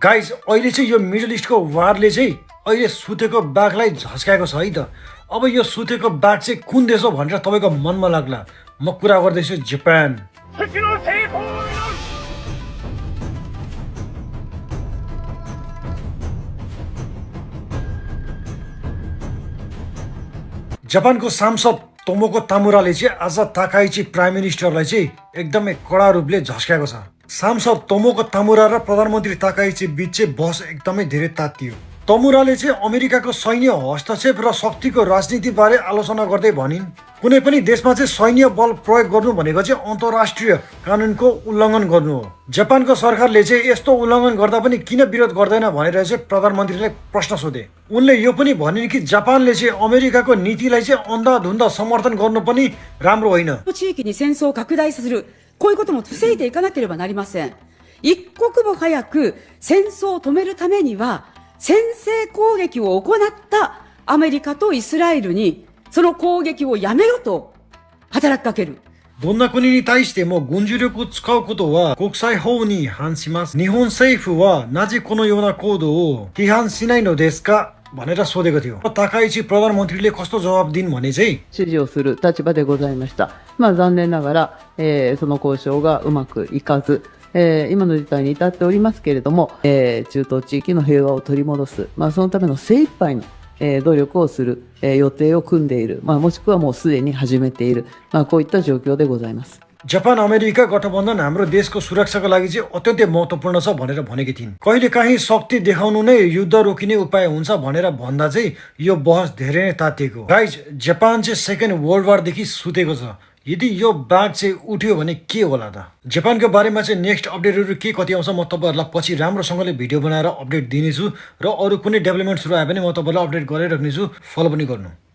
Guys अहिले चाहिँ यो मिडल इस्टको वारले चाहिँ अहिले सुतेको बाघलाई झस्काएको छ है त। अब यो सुतेको बाघ चाहिँ कुन देश हो भनेर तपाईँको मनमा लाग्ला। म कुरा गर्दैछु जापान। जापानको सांसद तोमोको तामुराले चाहिँ आज ताकाइची प्राइम मिनिस्टरलाई चाहिँ एकदमै कडा रूपले झस्काएको छ। सांसद तोमोको तामुरा र प्रधानमन्त्री ताकाइची बीच चाहिँ बहस एकदमै धेरै तातियो। तमुराले चाहिँ अमेरिकाको सैन्य हस्तक्षेप र शक्तिको राजनीति बारे आलोचना गर्दै भनिन्, कुनै पनि देशमा चाहिँ सैन्य बल प्रयोग गर्नु भनेको चाहिँ अन्तर्राष्ट्रिय कानुनको उल्लङ्घन गर्नु हो। जापानको सरकारले चाहिँ यस्तो उल्लङ्घन गर्दा पनि किन विरोध गर्दैन भनेर चाहिँ प्रधानमन्त्रीले प्रश्न सोधे। उनले यो पनि भनिन् कि जापानले चाहिँ अमेरिकाको नीतिलाई चाहिँ अन्धाधुन्ध समर्थन गर्नु पनि राम्रो होइन। 地域に戦争を拡大させる、こういうことも防いでいかなければなりません。一刻も早く戦争を止めるためには、先制攻撃を行ったアメリカとイスラエルにその攻撃をやめろと働きかける。どんな国に対しても軍事力を使うことは国際法に違反します。日本政府はなぜこのような行動を批判しないのですかभनेर सोधेको थियो। ताकाइची प्रधानमन्त्रीले कस्तो जवाब दिन् भने चाहिँ支持をする立場でございました。残念ながら、その交渉がうまくいかず、今の事態に至っておりますけれども、中東地域の平和を取り戻す、そのための精一杯の、努力をする、予定を組んでいる、もしくはもうすでに始めている、こういった状況でございます。जापान अमेरिका गठबन्धन हाम्रो देशको सुरक्षाको लागि चाहिँ अत्यन्तै महत्त्वपूर्ण छ भनेर भनेकी थिइन्। कहिलेकाहीँ शक्ति देखाउनु नै युद्ध रोकिने उपाय हुन्छ भनेर भन्दा चाहिँ यो बहस धेरै नै तातिएको। गाइज, जापान चाहिँ सेकेन्ड वर्ल्ड वारदेखि सुतेको छ। यदि यो बाघ चाहिँ उठ्यो भने के होला त? जापानको बारेमा चाहिँ नेक्स्ट अपडेटहरू के कति आउँछ म तपाईँहरूलाई पछि राम्रोसँगले भिडियो बनाएर अपडेट दिनेछु र अरू कुनै डेभलपमेन्ट्सहरू आयो भने म तपाईँलाई अपडेट गराइराख्नेछु। फलो पनि गर्नु।